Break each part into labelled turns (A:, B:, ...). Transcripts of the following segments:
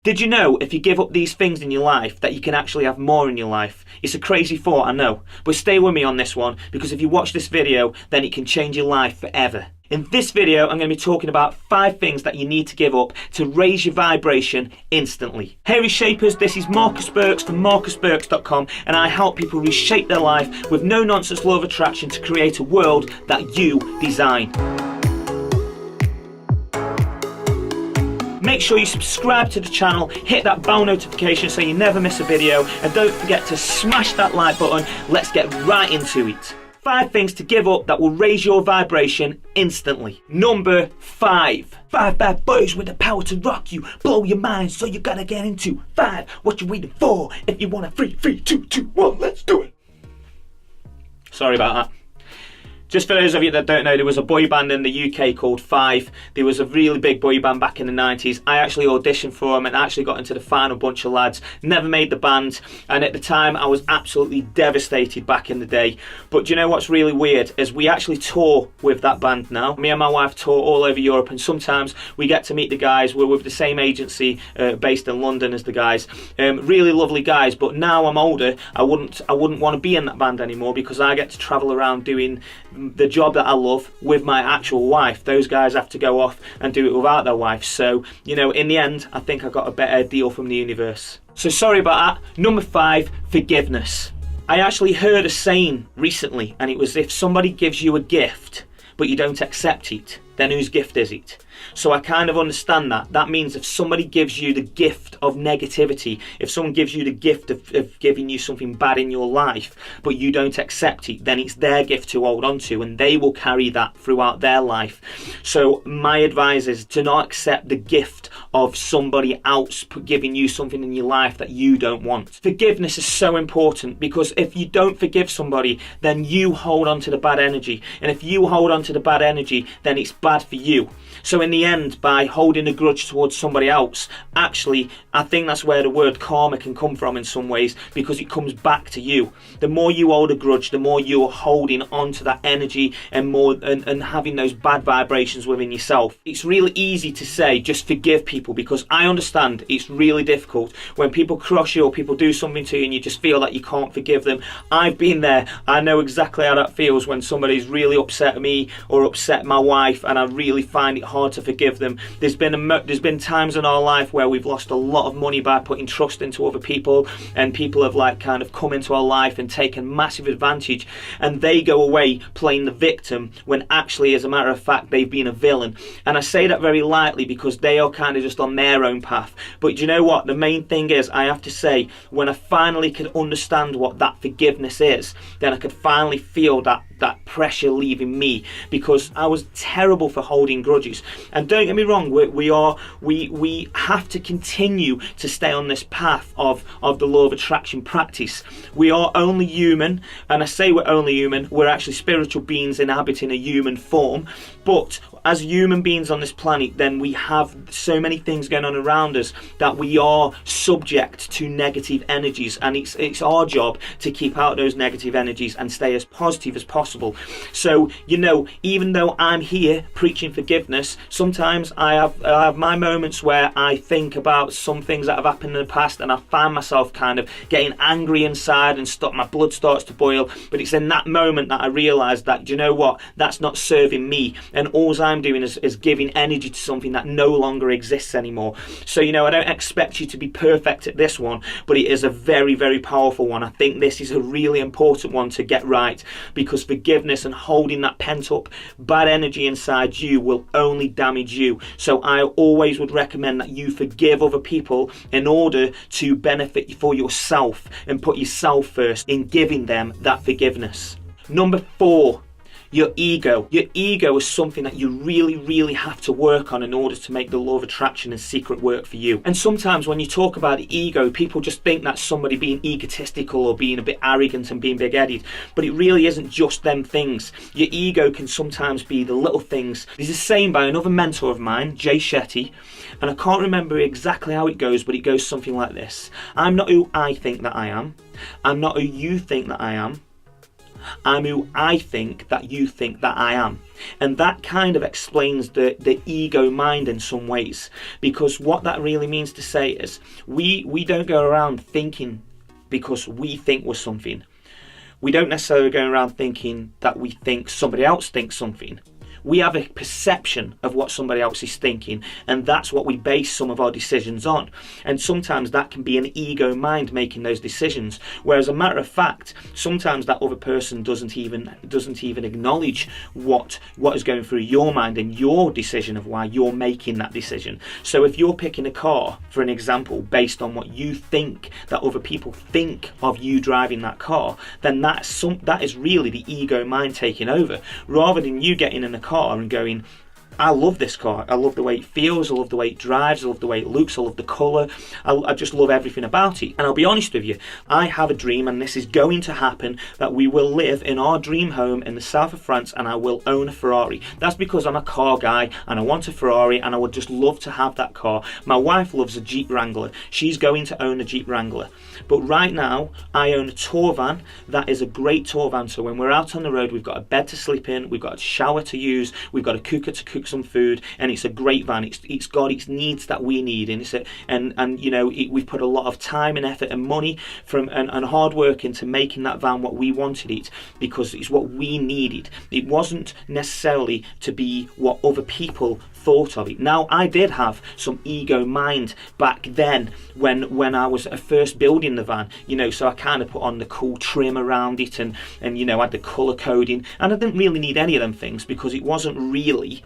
A: Did you know if you give up these things in your life that you can actually have more in your life? It's a crazy thought, I know, but stay with me on this one, because if you watch this video, then it can change your life forever. In this video, I'm going to be talking about 5 things that you need to give up to raise your vibration instantly. Hey Reshapers, this is Marcus Burks from marcusburks.com, and I help people reshape their life with no nonsense law of attraction to create a world that you design. Make sure you subscribe to the channel, hit that bell notification so you never miss a video, and don't forget to smash that like button. Let's get right into it. 5 things to give up that will raise your vibration instantly. Number 5. 5 bad boys with the power to rock you, blow your mind, so you gotta get into 5. What you waiting for? If you want a 3, 2, 2, 1, let's do it. Sorry about that. Just for those of you that don't know, there was a boy band in the UK called 5. There was a really big boy band back in the 90s. I actually auditioned for them and actually got into the final bunch of lads. Never made the band, and at the time I was absolutely devastated back in the day. But do you know what's really weird is we actually tour with that band now. Me and my wife tour all over Europe, and sometimes we get to meet the guys. We're with the same agency based in London as the guys. Really lovely guys, but now I'm older, I wouldn't want to be in that band anymore, because I get to travel around doing the job that I love with my actual wife. Those guys have to go off and do it without their wives. So, you know, in the end, I think I got a better deal from the universe. So sorry about that. Number 5, forgiveness. I actually heard a saying recently, and it was, if somebody gives you a gift but you don't accept it, then whose gift is it? So I kind of understand that. That means if somebody gives you the gift of negativity, if someone gives you the gift of giving you something bad in your life, but you don't accept it, then it's their gift to hold on to, and they will carry that throughout their life. So my advice is to not accept the gift of somebody else giving you something in your life that you don't want. Forgiveness is so important, because if you don't forgive somebody, then you hold on to the bad energy. And if you hold on to the bad energy, then it's bad for you. So in the end, by holding a grudge towards somebody else, actually, I think that's where the word karma can come from in some ways, because it comes back to you. The more you hold a grudge, the more you're holding on to that energy and more and having those bad vibrations within yourself. It's really easy to say, just forgive people, because I understand it's really difficult when people cross you or people do something to you and you just feel like you can't forgive them. I've been there. I know exactly how that feels when somebody's really upset me or upset my wife, and I really find it hard to forgive them. There's been times in our life where we've lost a lot of money by putting trust into other people, and people have like kind of come into our life and taken massive advantage, and they go away playing the victim when actually, as a matter of fact, they've been a villain. And I say that very lightly because they are kind of just on their own path. But do you know what? The main thing is, I have to say, when I finally could understand what that forgiveness is, then I could finally feel that pressure leaving me, because I was terrible for holding grudges. And don't get me wrong, we have to continue to stay on this path of the law of attraction practice. We are only human, and I say we're only human, we're actually spiritual beings inhabiting a human form. But as human beings on this planet, then we have so many things going on around us that we are subject to negative energies, and it's our job to keep out those negative energies and stay as positive as possible. So, you know, even though I'm here preaching forgiveness, sometimes I have my moments where I think about some things that have happened in the past, and I find myself kind of getting angry inside and my blood starts to boil. But it's in that moment that I realise that, you know what, that's not serving me, and all I'm doing is giving energy to something that no longer exists anymore. So, you know, I don't expect you to be perfect at this one, but it is a very, very powerful one. I think this is a really important one to get right, because forgiveness and holding that pent up bad energy inside you will only damage you. So I always would recommend that you forgive other people in order to benefit for yourself, and put yourself first in giving them that forgiveness. Number 4. Your ego. Your ego is something that you really, really have to work on in order to make the law of attraction and secret work for you. And sometimes when you talk about the ego, people just think that's somebody being egotistical or being a bit arrogant and being big-headed. But it really isn't just them things. Your ego can sometimes be the little things. There's a saying by another mentor of mine, Jay Shetty, and I can't remember exactly how it goes, but it goes something like this. I'm not who I think that I am. I'm not who you think that I am. I'm who I think that you think that I am. And that kind of explains the ego mind in some ways, because what that really means to say is we don't go around thinking because we think we're something. We don't necessarily go around thinking that we think somebody else thinks something. We have a perception of what somebody else is thinking, and that's what we base some of our decisions on. And sometimes that can be an ego mind making those decisions, whereas a matter of fact, sometimes that other person doesn't even acknowledge what is going through your mind and your decision of why you're making that decision. So if you're picking a car, for an example, based on what you think that other people think of you driving that car, then that is really the ego mind taking over, rather than you getting in a car and going, I love this car, I love the way it feels, I love the way it drives, I love the way it looks, I love the colour, I just love everything about it. And I'll be honest with you, I have a dream, and this is going to happen, that we will live in our dream home in the south of France and I will own a Ferrari. That's because I'm a car guy and I want a Ferrari and I would just love to have that car. My wife loves a Jeep Wrangler, she's going to own a Jeep Wrangler. But right now I own a tour van that is a great tour van, so when we're out on the road we've got a bed to sleep in, we've got a shower to use, we've got a cooker to cook some food, and it's a great van. It's got its needs that we need, and you know, we've put a lot of time and effort and money and hard work into making that van what we wanted it, because it's what we needed. It wasn't necessarily to be what other people thought of it. Now, I did have some ego mind back then when I was first building the van, you know, so I kind of put on the cool trim around it and you know, had the colour coding, and I didn't really need any of them things because it wasn't really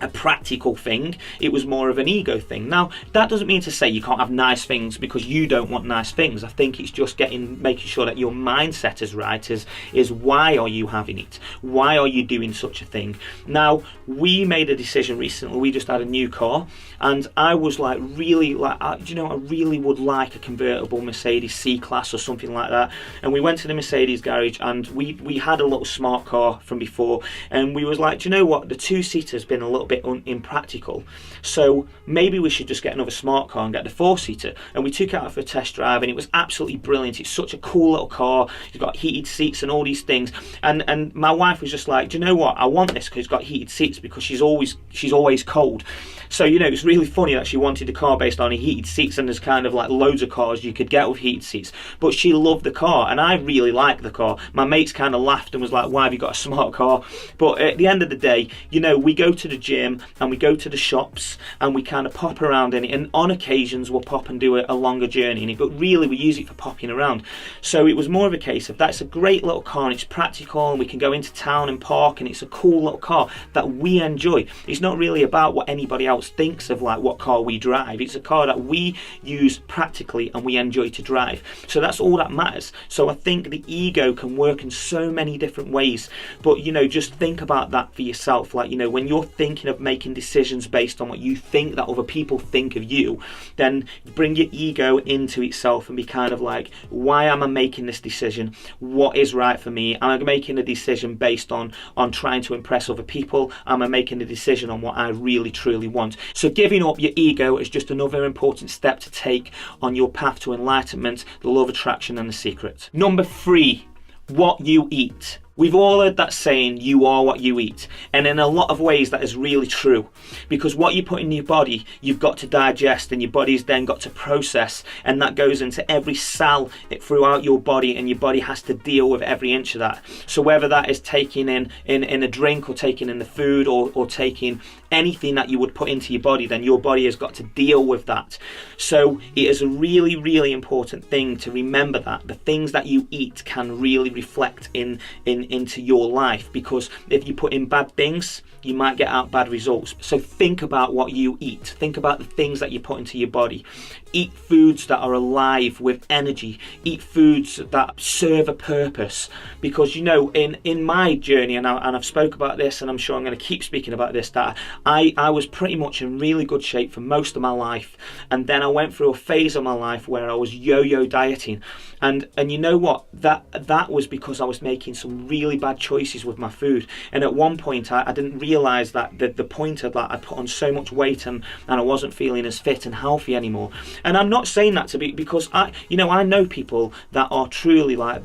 A: a practical thing, it was more of an ego thing. Now, that doesn't mean to say you can't have nice things because you don't want nice things. I think it's just making sure that your mindset is right, is why are you having it? Why are you doing such a thing? Now, we made a decision recently, we just had a new car, and I was like, really, like, you know, I really would like a convertible Mercedes C-Class or something like that. And we went to the Mercedes garage, and we had a little smart car from before, and we was like, do you know what, the two-seater's been a little bit impractical, so maybe we should just get another smart car and get the four-seater. And we took it out for a test drive, and it was absolutely brilliant. It's such a cool little car, it's got heated seats and all these things, and my wife was just like, do you know what, I want this because it's got heated seats, because she's always cold. So, you know, it's really funny that she wanted a car based on heated seats, and there's kind of like loads of cars you could get with heated seats, but she loved the car and I really like the car. My mates kind of laughed and was like, why have you got a smart car? But at the end of the day, you know, we go to the gym and we go to the shops and we kind of pop around in it, and on occasions we'll pop and do a longer journey in it, but really we use it for popping around. So it was more of a case of, that's a great little car and it's practical and we can go into town and park, and it's a cool little car that we enjoy. It's not really about what anybody else thinks of like what car we drive. It's a car that we use practically and we enjoy to drive. So that's all that matters. So I think the ego can work in so many different ways, but you know, just think about that for yourself. Like, you know, when you're thinking of making decisions based on what you think that other people think of you, then bring your ego into itself and be kind of like, why am I making this decision? What is right for me? Am I making a decision based on trying to impress other people? Am I making a decision on what I really truly want? So giving up your ego is just another important step to take on your path to enlightenment, the law of attraction, and the secret. Number 3, what you eat. We've all heard that saying, you are what you eat. And in a lot of ways that is really true, because what you put in your body, you've got to digest, and your body's then got to process, and that goes into every cell throughout your body, and your body has to deal with every inch of that. So whether that is taking in a drink, or taking in the food, or taking anything that you would put into your body, then your body has got to deal with that. So it is a really, really important thing to remember that the things that you eat can really reflect into your life, because if you put in bad things, you might get out bad results. So think about what you eat. Think about the things that you put into your body. Eat foods that are alive with energy. Eat foods that serve a purpose. Because, you know, in my journey, and I've spoke about this, and I'm sure I'm going to keep speaking about this, that I was pretty much in really good shape for most of my life, and then I went through a phase of my life where I was yo-yo dieting, and you know what, that was because I was making some really bad choices with my food. And at one point I didn't realise that the point of that I put on so much weight, and I wasn't feeling as fit and healthy anymore. And I'm not saying that to be, because I know people that are truly like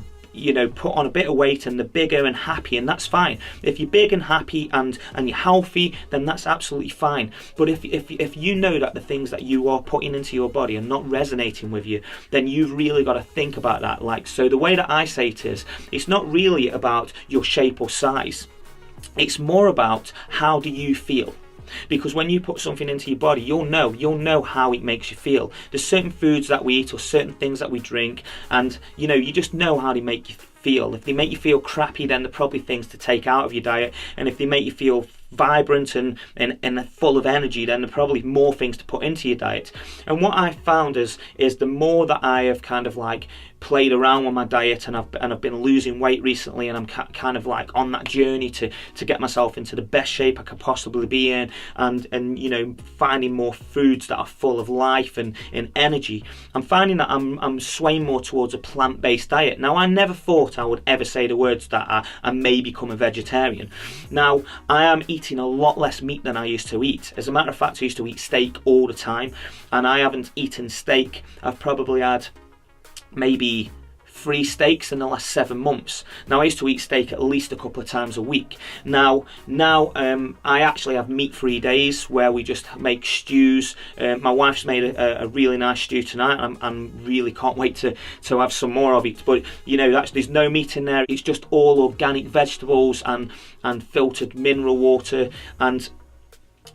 A: put on a bit of weight and they're bigger and happy, and that's fine. If you're big and happy and you're healthy, then that's absolutely fine. But if you know that the things that you are putting into your body are not resonating with you, then you've really got to think about that. So the way that I say it is, it's not really about your shape or size. It's more about how do you feel. Because when you put something into your body, you'll know how it makes you feel. There's certain foods that we eat or certain things that we drink, and you just know how they make you feel. If they make you feel crappy, then they're probably things to take out of your diet, and if they make you feel vibrant and full of energy, then there are probably more things to put into your diet. And what I found is the more that I have kind of played around with my diet, and I've been losing weight recently, and I'm kind of on that journey to get myself into the best shape I could possibly be in, and finding more foods that are full of life and energy. I'm finding that I'm swaying more towards a plant-based diet. Now, I never thought I would ever say the words that I may become a vegetarian. Now, I am eating a lot less meat than I used to eat. As a matter of fact, I used to eat steak all the time, and I haven't eaten steak. I've probably had maybe 3 steaks in the last 7 months. Now, I used to eat steak at least a couple of times a week. Now I actually have meat-free days where we just make stews. My wife's made a really nice stew tonight. I'm really can't wait to have some more of it. But there's no meat in there. It's just all organic vegetables and filtered mineral water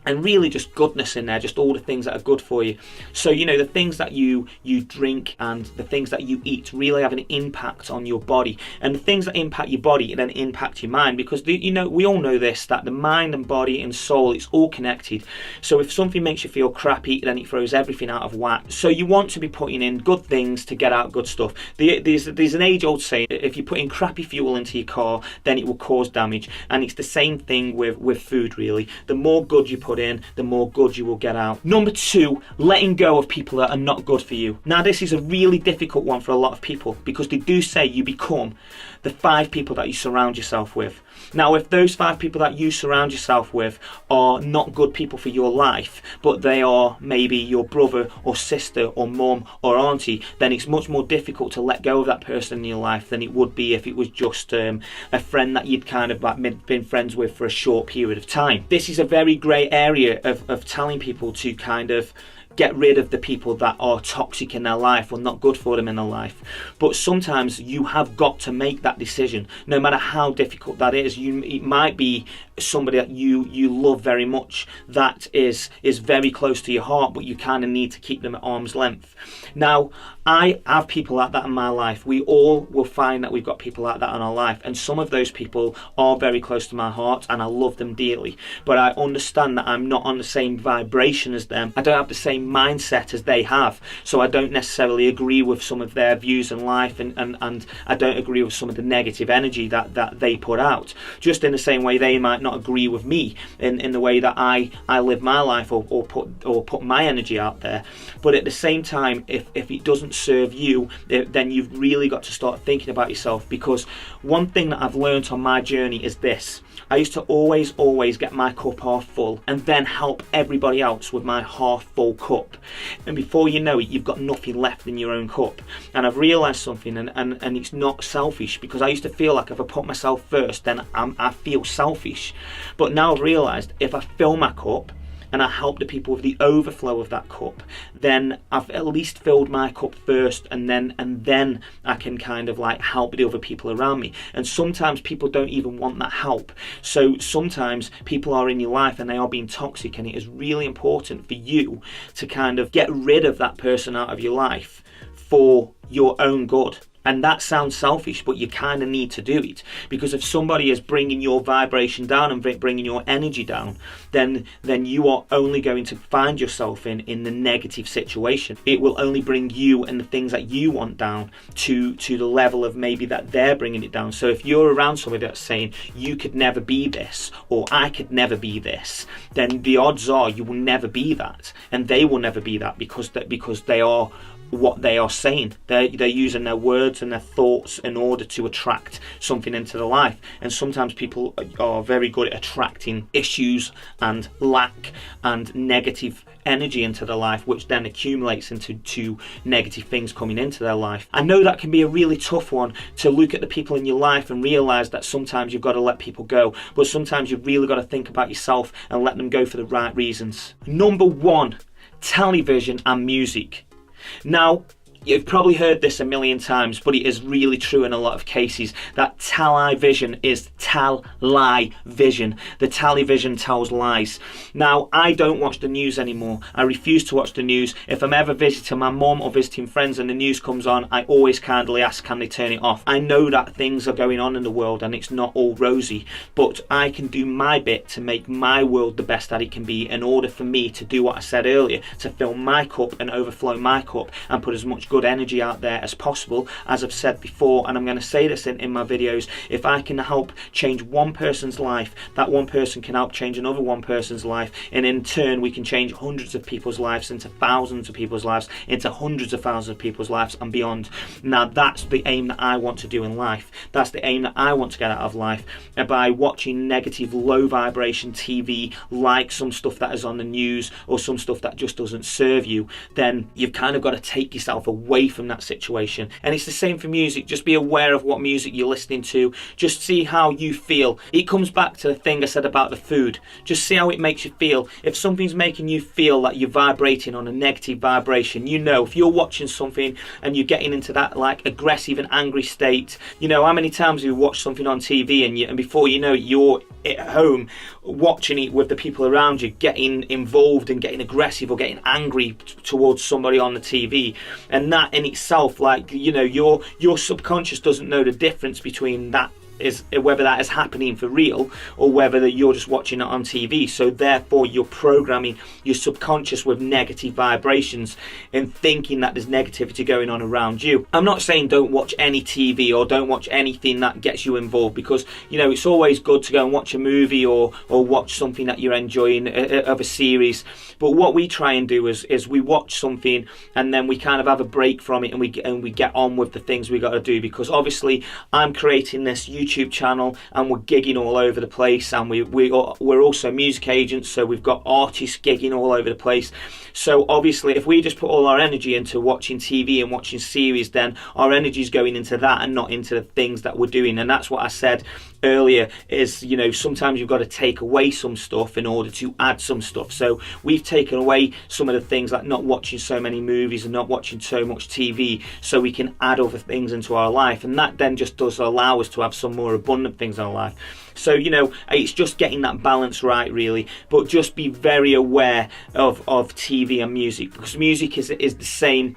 A: and really just goodness in there, just all the things that are good for you. So the things that you drink and the things that you eat really have an impact on your body, and the things that impact your body then impact your mind, because we all know this, that the mind and body and soul, it's all connected. So if something makes you feel crappy, then it throws everything out of whack. So you want to be putting in good things to get out good stuff. There's an age-old saying, if you put in crappy fuel into your car, then it will cause damage. And it's the same thing with food, really. The more good you put in, the more good you will get out. Number 2, letting go of people that are not good for you. Now, this is a really difficult one for a lot of people, because they do say you become the 5 people that you surround yourself with. Now, if those 5 people that you surround yourself with are not good people for your life, but they are maybe your brother or sister or mum or auntie, then it's much more difficult to let go of that person in your life than it would be if it was just a friend that you'd kind of been friends with for a short period of time. This is a very grey area of telling people to kind of get rid of the people that are toxic in their life or not good for them in their life. But sometimes you have got to make that decision, no matter how difficult that is. It might be somebody that you love very much, that is very close to your heart, but you kind of need to keep them at arm's length. Now, I have people like that in my life. We all will find that we've got people like that in our life, and some of those people are very close to my heart and I love them dearly, but I understand that I'm not on the same vibration as them. I don't have the same mindset as they have, so I don't necessarily agree with some of their views in life, and I don't agree with some of the negative energy that they put out, just in the same way they might not agree with me in the way that I live my life or put my energy out there. But at the same time, if it doesn't serve you, then you've really got to start thinking about yourself. Because one thing that I've learned on my journey is this: I used to always get my cup half full and then help everybody else with my half full cup, and before you know it, you've got nothing left in your own cup. And I've realised something, and it's not selfish, because I used to feel like if I put myself first, then I feel selfish. But now I've realised, if I fill my cup and I help the people with the overflow of that cup, then I've at least filled my cup first, and then I can kind of help the other people around me. And sometimes people don't even want that help. So sometimes people are in your life and they are being toxic, and it is really important for you to kind of get rid of that person out of your life for your own good. And that sounds selfish, but you kind of need to do it, because if somebody is bringing your vibration down and bringing your energy down, then you are only going to find yourself in the negative situation. It will only bring you and the things that you want down to the level of maybe that they're bringing it down. So if you're around somebody that's saying you could never be this, or I could never be this, then the odds are you will never be that, and they will never be that, because they are what they are saying. They're using their words words and their thoughts in order to attract something into their life. And sometimes people are very good at attracting issues and lack and negative energy into their life, which then accumulates into negative things coming into their life. I know that can be a really tough one, to look at the people in your life and realize that sometimes you've got to let people go, but sometimes you've really got to think about yourself and let them go for the right reasons. Number 1, television and music. Now, you've probably heard this a million times, but it is really true in a lot of cases, that television is tell-lie vision. The television tells lies. Now, I don't watch the news anymore. I refuse to watch the news. If I'm ever visiting my mum or visiting friends and the news comes on, I always kindly ask, can they turn it off? I know that things are going on in the world and it's not all rosy, but I can do my bit to make my world the best that it can be, in order for me to do what I said earlier, to fill my cup and overflow my cup and put as much good energy out there as possible. As I've said before, and I'm going to say this in my videos, if I can help change one person's life, that one person can help change another one person's life, and in turn we can change hundreds of people's lives into thousands of people's lives, into hundreds of thousands of people's lives and beyond. Now that's the aim that I want to do in life. That's the aim that I want to get out of life. And by watching negative, low vibration TV, like some stuff that is on the news or some stuff that just doesn't serve you, then you've kind of got to take yourself away from that situation. And it's the same for music. Just be aware of what music you're listening to. Just see how you feel. It comes back to the thing I said about the food. Just see how it makes you feel. If something's making you feel that you're vibrating on a negative vibration, you know, if you're watching something and you're getting into that like aggressive and angry state, you know, how many times you watch something on TV and before you know it, you're at home watching it with the people around you, getting involved and getting aggressive or getting angry towards somebody on the TV. And that in itself, like, you know, your subconscious doesn't know the difference between that, is whether that is happening for real or whether you're just watching it on TV. So therefore you're programming your subconscious with negative vibrations and thinking that there's negativity going on around you. I'm not saying don't watch any TV or don't watch anything that gets you involved, because, you know, it's always good to go and watch a movie or watch something that you're enjoying of a series. But what we try and do is we watch something and then we kind of have a break from it and we get on with the things we got to do, because obviously I'm creating this YouTube channel and we're gigging all over the place, and we're also music agents, so we've got artists gigging all over the place. So obviously if we just put all our energy into watching TV and watching series, then our energy is going into that and not into the things that we're doing. And that's what I said earlier, is, you know, sometimes you've got to take away some stuff in order to add some stuff. So we've taken away some of the things, like not watching so many movies and not watching so much TV, so we can add other things into our life, and that then just does allow us to have some more abundant things in our life. So, you know, it's just getting that balance right, really. But just be very aware of TV and music, because music is the same.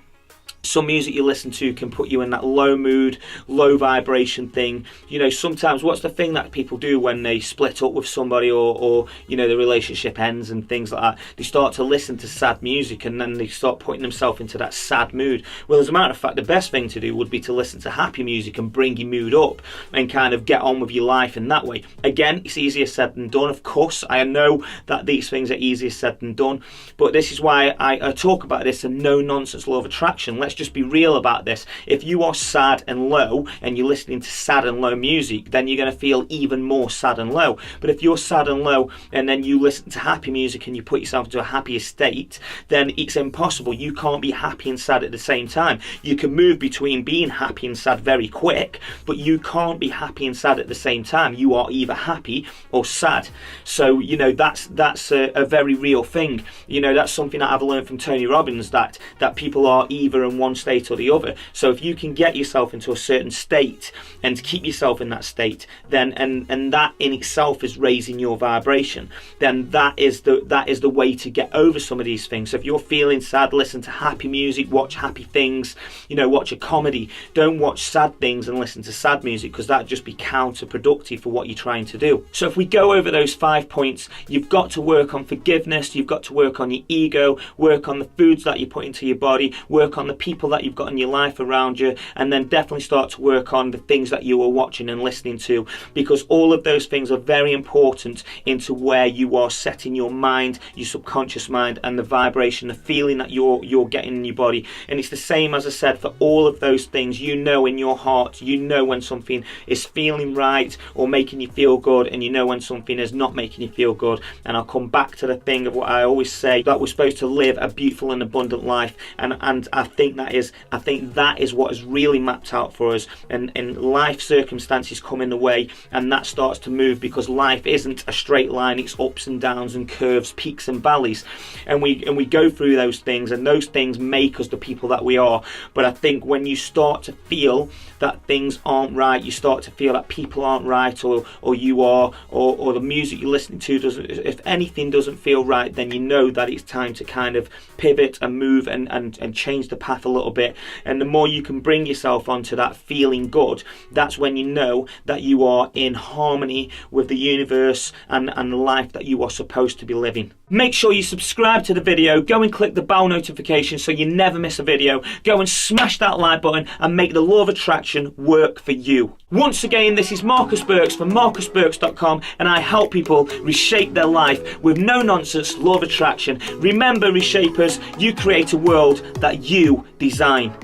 A: Some music you listen to can put you in that low mood, low vibration thing. You know, sometimes what's the thing that people do when they split up with somebody or you know, the relationship ends and things like that? They start to listen to sad music and then they start putting themselves into that sad mood. Well, as a matter of fact, the best thing to do would be to listen to happy music and bring your mood up and kind of get on with your life in that way. Again, it's easier said than done. Of course, I know that these things are easier said than done, but this is why I talk about this and no nonsense law of attraction. Let's just be real about this. If you are sad and low and you're listening to sad and low music, then you're going to feel even more sad and low. But if you're sad and low and then you listen to happy music and you put yourself into a happier state, then it's impossible. You can't be happy and sad at the same time. You can move between being happy and sad very quick, but you can't be happy and sad at the same time. You are either happy or sad. So, you know, that's a very real thing. You know, that's something that I've learned from Tony Robbins, that people are either in one state or the other. So if you can get yourself into a certain state and keep yourself in that state, then and that in itself is raising your vibration, then that is the way to get over some of these things. So if you're feeling sad, listen to happy music, watch happy things, you know, watch a comedy. Don't watch sad things and listen to sad music, because that'd just be counterproductive for what you're trying to do. So if we go over those 5 points, you've got to work on forgiveness, you've got to work on your ego, work on the foods that you put into your body, work on the people that you've got in your life around you, and then definitely start to work on the things that you are watching and listening to, because all of those things are very important into where you are setting your mind, your subconscious mind, and the vibration, the feeling that you're getting in your body. And it's the same, as I said, for all of those things. You know in your heart, you know when something is feeling right or making you feel good, and you know when something is not making you feel good. And I'll come back to the thing of what I always say, that we're supposed to live a beautiful and abundant life, and I think that is what is really mapped out for us. And life circumstances come in the way, and that starts to move, because life isn't a straight line. It's ups and downs and curves, peaks and valleys, and we go through those things, and those things make us the people that we are. But I think when you start to feel that things aren't right, you start to feel that people aren't right, or you are, or the music you're listening to doesn't, if anything doesn't feel right, then you know that it's time to kind of pivot and move and change the path a little bit. And the more you can bring yourself onto that feeling good, that's when you know that you are in harmony with the universe and the life that you are supposed to be living. Make sure you subscribe to the video, go and click the bell notification so you never miss a video, go and smash that like button and make the law of attraction work for you. Once again, this is Marcus Burks from marcusburks.com, and I help people reshape their life with no nonsense law of attraction. Remember, reshapers, you create a world that you design.